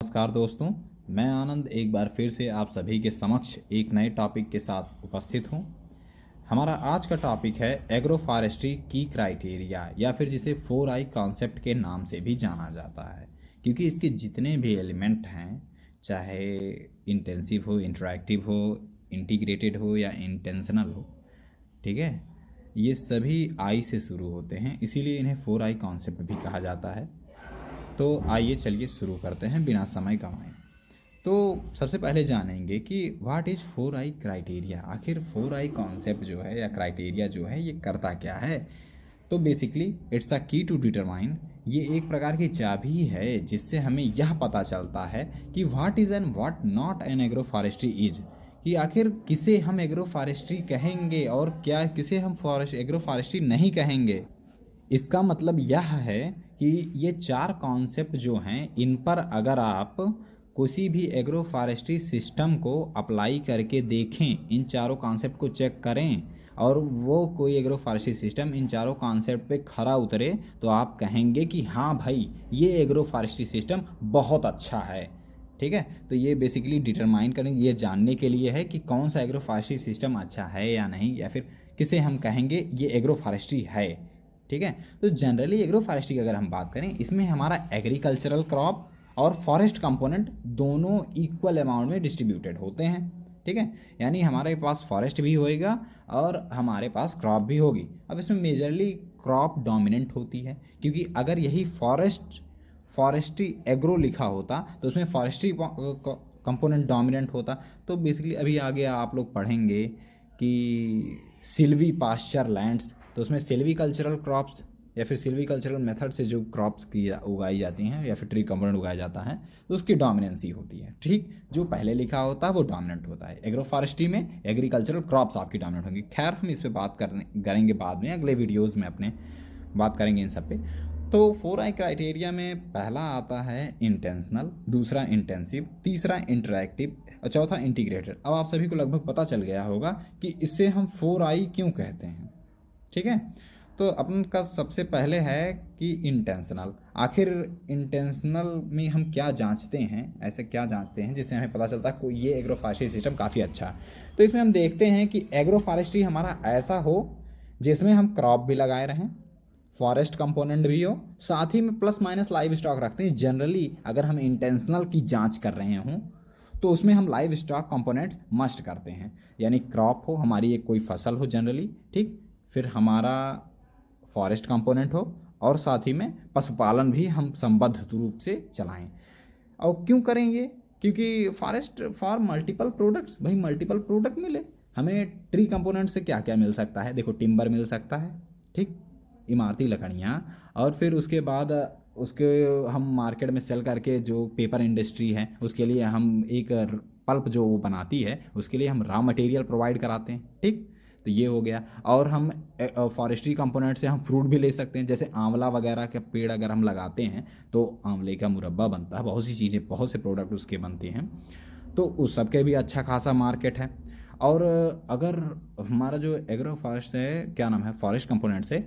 नमस्कार दोस्तों, मैं आनंद एक बार फिर से आप सभी के समक्ष एक नए टॉपिक के साथ उपस्थित हूँ। हमारा आज का टॉपिक है एग्रो फॉरेस्ट्री की क्राइटेरिया या फिर जिसे 4I कॉन्सेप्ट के नाम से भी जाना जाता है, क्योंकि इसके जितने भी एलिमेंट हैं, चाहे इंटेंसिव हो, इंटरैक्टिव हो, इंटीग्रेटेड हो या इंटेंशनल हो, ठीक है, ये सभी आई से शुरू होते हैं, इसीलिए इन्हें 4I कॉन्सेप्ट भी कहा जाता है। तो आइए चलिए शुरू करते हैं बिना समय गंवाए। तो सबसे पहले जानेंगे कि व्हाट इज़ 4I क्राइटेरिया। आखिर 4I कॉन्सेप्ट जो है या क्राइटेरिया जो है ये करता क्या है। तो बेसिकली इट्स अ की टू डिटरमाइन, ये एक प्रकार की चाबी है जिससे हमें यह पता चलता है कि what is and what not an agro forestry is, कि आखिर किसे हम एग्रो फॉरेस्ट्री कहेंगे और क्या किसे हम एग्रो फॉरेस्ट्री नहीं कहेंगे। इसका मतलब यह है कि ये 4 कॉन्सेप्ट जो हैं, इन पर अगर आप किसी भी एग्रो फॉरेस्ट्री सिस्टम को अप्लाई करके देखें, इन चारों कॉन्सेप्ट को चेक करें और वो कोई एग्रो फॉरेस्ट्री सिस्टम इन चारों कॉन्सेप्ट पे खरा उतरे, तो आप कहेंगे कि हाँ भाई, ये एग्रो फॉरेस्ट्री सिस्टम बहुत अच्छा है। ठीक है, तो ये बेसिकली डिटरमाइन करेंगे, ये जानने के लिए है कि कौन सा एग्रो फॉरेस्ट्री सिस्टम अच्छा है या नहीं, या फिर किसे हम कहेंगे ये एग्रो फॉरेस्ट्री है। ठीक है, तो जनरली एग्रो फॉरेस्ट्री की अगर हम बात करें, इसमें हमारा एग्रीकल्चरल क्रॉप और फॉरेस्ट कंपोनेंट दोनों इक्वल अमाउंट में डिस्ट्रीब्यूटेड होते हैं। ठीक है, यानी हमारे पास फॉरेस्ट भी होएगा और हमारे पास क्रॉप भी होगी। अब इसमें मेजरली क्रॉप डोमिनेंट होती है, क्योंकि अगर यही फॉरेस्ट्री एग्रो लिखा होता तो उसमें फॉरेस्ट्री कंपोनेंट डोमिनेंट होता। तो बेसिकली अभी आगे आप लोग पढ़ेंगे कि सिल्वी पास्चर लैंड्स, तो उसमें सिल्वी कल्चरल क्रॉप्स या फिर सिल्वी कल्चरल मेथड से जो क्रॉप्स की उगाई जाती हैं या फिर ट्री कंपोनेंट उगाया जाता है, तो उसकी डोमिनेंसी होती है। ठीक, जो पहले लिखा होता है वो डोमिनेंट होता है। एग्रो फॉरेस्ट्री में एग्रीकल्चरल क्रॉप्स आपकी डोमिनेंट होंगी। खैर, हम इस पर बात करेंगे बाद में, अगले वीडियोज़ में अपने बात करेंगे इन सब पे। तो 4I क्राइटेरिया में पहला आता है इंटेंशनल, दूसरा इंटेंसिव, तीसरा इंटरैक्टिव और चौथा इंटीग्रेटेड। अब आप सभी को लगभग पता चल गया होगा कि इससे हम 4I क्यों कहते हैं। ठीक है, तो अपन का सबसे पहले है कि इंटेंशनल। आखिर इंटेंशनल में हम क्या जांचते हैं, ऐसे क्या जांचते हैं जिससे हमें पता चलता है कोई ये एग्रो फॉरेस्ट्री सिस्टम काफ़ी अच्छा है। तो इसमें हम देखते हैं कि एग्रो फॉरेस्ट्री हमारा ऐसा हो जिसमें हम क्रॉप भी लगाए रहें, फॉरेस्ट कंपोनेंट भी हो, साथ ही में प्लस माइनस लाइव स्टॉक रखते हैं। जनरली अगर हम इंटेंशनल की जांच कर रहे हों तो उसमें हम लाइव स्टॉक कंपोनेंट्स मस्ट करते हैं, यानी क्रॉप हो हमारी, एक कोई फसल हो जनरली, ठीक, फिर हमारा फॉरेस्ट कंपोनेंट हो और साथ ही में पशुपालन भी हम संबद्ध रूप से चलाएं। और क्यों करेंगे, क्योंकि फॉरेस्ट फॉर मल्टीपल प्रोडक्ट्स, भाई मल्टीपल प्रोडक्ट मिले हमें। ट्री कंपोनेंट से क्या क्या मिल सकता है, देखो टिम्बर मिल सकता है, ठीक, इमारती लकड़ियाँ, और फिर उसके बाद उसके हम मार्केट में सेल करके जो पेपर इंडस्ट्री है उसके लिए हम एक पल्प जो वो बनाती है उसके लिए हम रॉ मटेरियल प्रोवाइड कराते हैं। ठीक, तो ये हो गया। और हम फॉरेस्ट्री कंपोनेंट से हम फ्रूट भी ले सकते हैं, जैसे आंवला वगैरह के पेड़ अगर हम लगाते हैं तो आंवले का मुरब्बा बनता है, बहुत सी चीज़ें, बहुत से प्रोडक्ट उसके बनते हैं, तो उस सब के भी अच्छा खासा मार्केट है। और अगर हमारा जो एग्रो फॉरेस्ट है, क्या नाम है, फॉरेस्ट कंपोनेंट से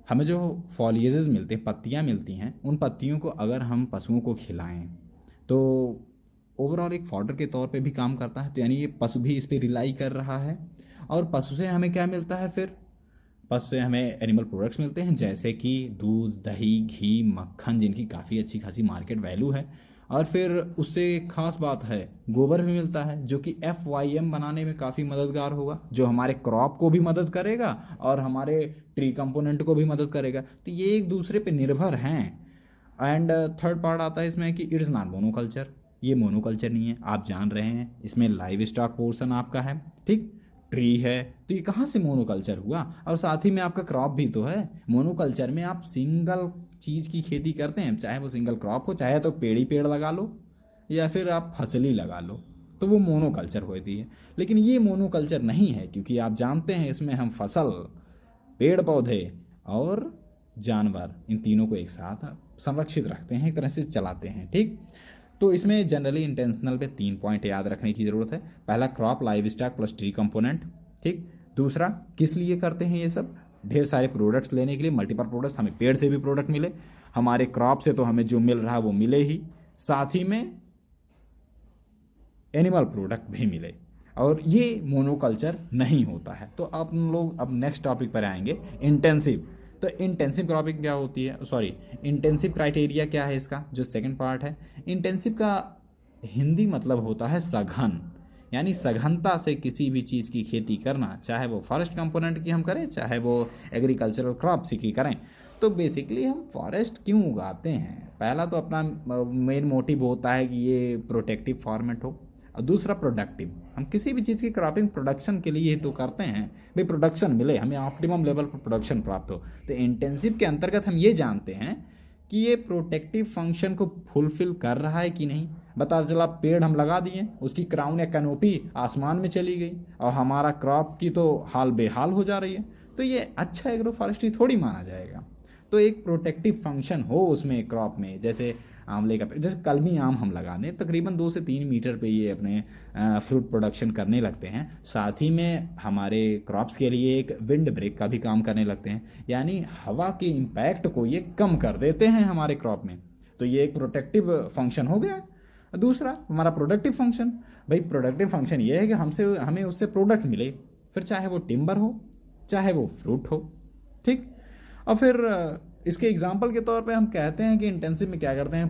हमें जो फॉलिएजेस मिलते हैं, पत्तियाँ मिलती हैं, उन पत्तियों को अगर हम पशुओं को खिलाएं तो ओवरऑल एक फॉडर के तौर पे भी काम करता है। तो यानी ये पशु भी इस पर रिलाई कर रहा है। और पशु से हमें क्या मिलता है, फिर पशु से हमें एनिमल प्रोडक्ट्स मिलते हैं, जैसे कि दूध, दही, घी, मक्खन, जिनकी काफ़ी अच्छी खासी मार्केट वैल्यू है। और फिर उससे एक खास बात है, गोबर भी मिलता है, जो कि FYM बनाने में काफ़ी मददगार होगा, जो हमारे क्रॉप को भी मदद करेगा और हमारे ट्री कंपोनेंट को भी मदद करेगा। तो ये एक दूसरे पे निर्भर हैं। एंड थर्ड पार्ट आता है इसमें कि इट्स नॉट मोनोकल्चर, ये मोनोकल्चर नहीं है, आप जान रहे हैं, इसमें लाइव स्टॉक पोर्शन आपका है, ठीक, ट्री है, तो ये कहाँ से मोनोकल्चर हुआ। और साथ ही में आपका क्रॉप भी तो है। मोनोकल्चर में आप सिंगल चीज़ की खेती करते हैं, चाहे वो सिंगल क्रॉप हो, चाहे तो पेड़ ही पेड़ लगा लो या फिर आप फसल ही लगा लो, तो वो मोनोकल्चर होती है। लेकिन ये मोनोकल्चर नहीं है, क्योंकि आप जानते हैं इसमें हम फसल, पेड़ पौधे और जानवर, इन तीनों को एक साथ संरक्षित रखते हैं, एक तरह से चलाते हैं। ठीक, तो इसमें जनरली इंटेंशनल पे 3 पॉइंट याद रखने की ज़रूरत है। पहला, crop live stock plus tree component, ठीक। दूसरा, किस लिए करते हैं ये सब, ढेर सारे प्रोडक्ट्स लेने के लिए, मल्टीपल प्रोडक्ट्स, हमें पेड़ से भी प्रोडक्ट मिले, हमारे क्रॉप से तो हमें जो मिल रहा है वो मिले ही, साथ ही में एनिमल प्रोडक्ट भी मिले, और ये मोनोकल्चर नहीं होता है। तो आप लोग अब नेक्स्ट टॉपिक पर आएंगे, इंटेंसिव। तो इंटेंसिव क्रॉपिंग क्या होती है, सॉरी इंटेंसिव क्राइटेरिया क्या है इसका, जो सेकंड पार्ट है। इंटेंसिव का हिंदी मतलब होता है सघन, यानी सघनता से किसी भी चीज़ की खेती करना, चाहे वो फॉरेस्ट कंपोनेंट की हम करें, चाहे वो एग्रीकल्चरल क्रॉप्स की करें। तो बेसिकली हम फॉरेस्ट क्यों उगाते हैं, पहला तो अपना मेन मोटिव होता है कि ये प्रोटेक्टिव फॉर्मेट हो, और दूसरा प्रोडक्टिव। हम किसी भी चीज़ की क्रॉपिंग प्रोडक्शन के लिए तो करते हैं भाई, प्रोडक्शन मिले, हमें ऑप्टिमम लेवल पर प्रोडक्शन प्राप्त हो। तो इंटेंसिव के अंतर्गत हम ये जानते हैं कि ये प्रोटेक्टिव फंक्शन को फुलफिल कर रहा है कि नहीं। बता चला पेड़ हम लगा दिए, उसकी क्राउन या कैनोपी आसमान में चली गई और हमारा क्रॉप की तो हाल बेहाल हो जा रही है, तो ये अच्छा एग्रो फॉरेस्ट्री थोड़ी माना जाएगा। तो एक प्रोटेक्टिव फंक्शन हो उसमें क्रॉप में, जैसे आंवले का पेड़, जैसे कलमी आम हम लगा दें, तकरीबन 2 से 3 मीटर पे ये अपने फ्रूट प्रोडक्शन करने लगते हैं। साथ ही में हमारे क्रॉप्स के लिए एक विंड ब्रेक का भी काम करने लगते हैं, यानी हवा के इम्पैक्ट को ये कम कर देते हैं हमारे क्रॉप में। तो ये एक प्रोटेक्टिव फंक्शन हो गया। दूसरा हमारा प्रोडक्टिव फंक्शन, भाई प्रोडक्टिव फंक्शन ये है कि हमें उससे प्रोडक्ट मिले, फिर चाहे वो टिम्बर हो चाहे वो फ्रूट हो, ठीक। और फिर इसके एग्जाम्पल के तौर पे हम कहते हैं कि इंटेंसिव में क्या करते हैं,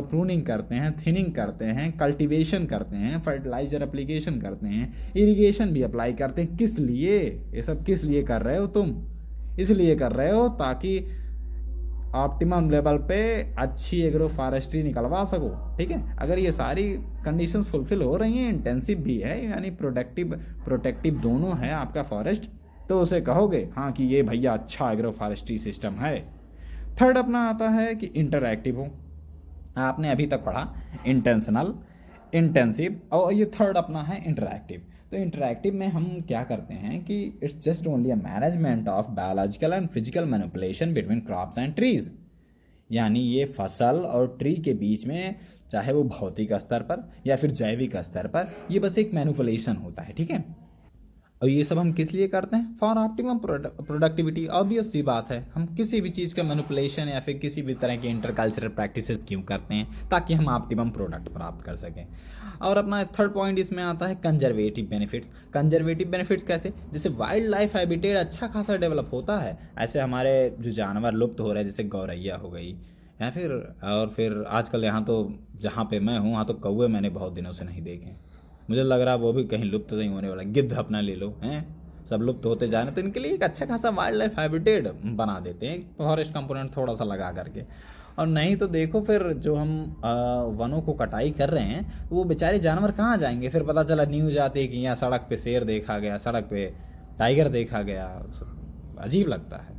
प्रूनिंग करते हैं, थिनिंग करते हैं, कल्टीवेशन करते हैं, फर्टिलाइजर एप्लीकेशन करते हैं, इरिगेशन भी अप्लाई करते हैं। किस लिए, ये सब किस लिए कर रहे हो तुम, इसलिए कर रहे हो ताकि ऑप्टिमम लेवल पे अच्छी एग्रो फॉरेस्ट्री निकलवा सको, ठीक है। अगर ये सारी कंडीशंस फुलफिल हो रही हैं, इंटेंसिव भी है यानी प्रोटेक्टिव दोनों है आपका फॉरेस्ट, तो उसे कहोगे हाँ कि ये भैया अच्छा एग्रो फॉरेस्ट्री सिस्टम है। थर्ड अपना आता है कि इंटरएक्टिव हो, आपने अभी तक पढ़ा इंटेंशनल, इंटेंसिव, और ये थर्ड अपना है इंटरएक्टिव। तो इंटरएक्टिव में हम क्या करते हैं कि it's just only a management of biological and physical manipulation between crops and trees, यानी ये फसल और ट्री के बीच में, चाहे वो भौतिक स्तर पर या फिर जैविक स्तर पर, ये बस एक मैनिपुलेशन होता है, ठीक है। और ये सब हम किस लिए करते हैं, फॉर ऑप्टिमम प्रोडक्टिविटी। ऑब्वियस सी बात है, हम किसी भी चीज़ का मैनिपुलेशन या फिर किसी भी तरह की इंटरकल्चरल प्रैक्टिसेस क्यों करते हैं, ताकि हम ऑप्टिमम प्रोडक्ट प्राप्त कर सकें। और अपना थर्ड पॉइंट इसमें आता है कंजर्वेटिव बेनिफिट्स। कंजर्वेटिव बेनिफिट्स कैसे, जैसे वाइल्ड लाइफ हैबिटेट अच्छा खासा डेवलप होता है, ऐसे हमारे जो जानवर लुप्त हो रहे हैं, जैसे गौरैया हो गई, या फिर आजकल यहाँ तो जहाँ पे मैं हूँ वहाँ तो कौवे मैंने बहुत दिनों से नहीं देखे, मुझे लग रहा है वो भी कहीं लुप्त नहीं होने वाला। गिद्ध अपना ले लो, हैं सब लुप्त होते जा रहे हैं, तो इनके लिए एक अच्छा खासा वाइल्ड लाइफ हैबिटेट बना देते हैं फॉरेस्ट कंपोनेंट थोड़ा सा लगा करके। और नहीं तो देखो फिर जो हम वनों को कटाई कर रहे हैं, वो बेचारे जानवर कहाँ जाएंगे, फिर पता चला न्यूज़ आती है कि यहाँ सड़क पे शेर देखा गया, सड़क पे टाइगर देखा गया, अजीब लगता है।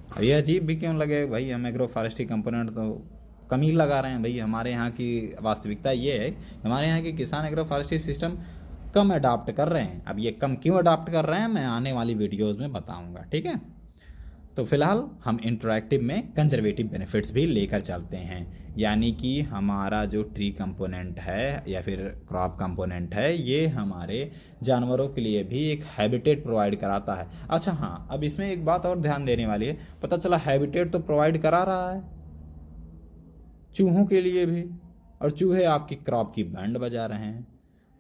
अब ये अजीब भी क्यों लगे भाई, हम एग्रो फॉरेस्ट्री कंपोनेंट तो कम ही लगा रहे हैं भाई। हमारे यहाँ की वास्तविकता ये है, हमारे यहाँ के किसान एग्रो फॉरेस्ट्री सिस्टम कम अडॉप्ट कर रहे हैं। अब ये कम क्यों अडॉप्ट कर रहे हैं मैं आने वाली वीडियोज़ में बताऊँगा, ठीक है। तो फिलहाल हम इंटरएक्टिव में कंजर्वेटिव बेनिफिट्स भी लेकर चलते हैं, यानी कि हमारा जो ट्री कंपोनेंट है या फिर क्रॉप कंपोनेंट है, ये हमारे जानवरों के लिए भी एक हैबिटेट प्रोवाइड कराता है। अच्छा हाँ, अब इसमें एक बात और ध्यान देने वाली है, पता चला हैबिटेट तो प्रोवाइड करा रहा है चूहों के लिए भी, और चूहे आपकी क्रॉप की बैंड बजा रहे हैं,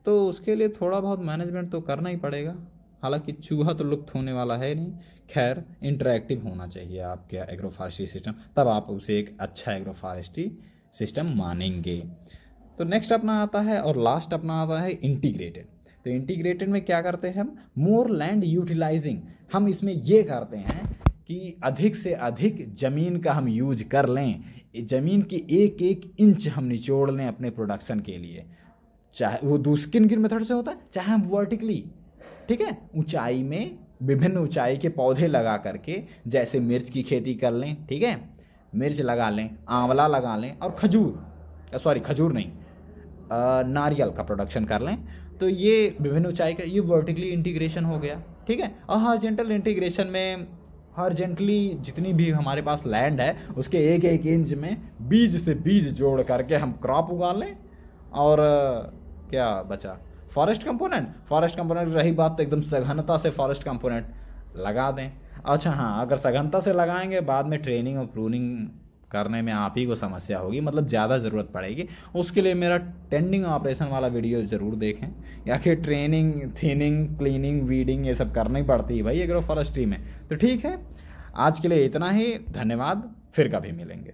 तो उसके लिए थोड़ा बहुत मैनेजमेंट तो करना ही पड़ेगा। हालांकि चूहा तो लुप्त होने वाला है नहीं, खैर इंटरएक्टिव होना चाहिए आपके एग्रो फॉरेस्ट्री सिस्टम, तब आप उसे एक अच्छा एग्रो फॉरेस्ट्री सिस्टम मानेंगे। तो नेक्स्ट अपना आता है और लास्ट अपना आता है इंटीग्रेटेड। तो इंटीग्रेटेड में क्या करते हैं हम, मोर लैंड यूटिलाइजिंग। हम इसमें ये करते हैं कि अधिक से अधिक ज़मीन का हम यूज कर लें, ज़मीन की एक एक इंच हम निचोड़ लें अपने प्रोडक्शन के लिए, चाहे वो दूसरे किन किन मेथड से होता है, चाहे हम वर्टिकली, ठीक है, ऊंचाई में विभिन्न ऊंचाई के पौधे लगा करके, जैसे मिर्च की खेती कर लें, ठीक है, मिर्च लगा लें, आंवला लगा लें, और खजूर नहीं, नारियल का प्रोडक्शन कर लें, तो ये विभिन्न ऊंचाई का ये वर्टिकली इंटीग्रेशन हो गया, ठीक है। और हॉरिजॉन्टल इंटीग्रेशन में हॉरिजॉन्टली जितनी भी हमारे पास लैंड है उसके एक एक इंच में बीज से बीज जोड़ करके हम क्रॉप उगा लें। और क्या बचा, फॉरेस्ट कंपोनेंट रही बात तो एकदम सघनता से फॉरेस्ट कंपोनेंट लगा दें। अच्छा हाँ, अगर सघनता से लगाएंगे बाद में ट्रेनिंग और प्रूनिंग करने में आप ही को समस्या होगी, मतलब ज़्यादा ज़रूरत पड़ेगी। उसके लिए मेरा टेंडिंग ऑपरेशन वाला वीडियो ज़रूर देखें, या कि ट्रेनिंग, थिनिंग, क्लीनिंग, वीडिंग, ये सब करनी पड़ती है भाई एग्रो फॉरेस्ट्री में। तो ठीक है, आज के लिए इतना ही। धन्यवाद, फिर कभी मिलेंगे।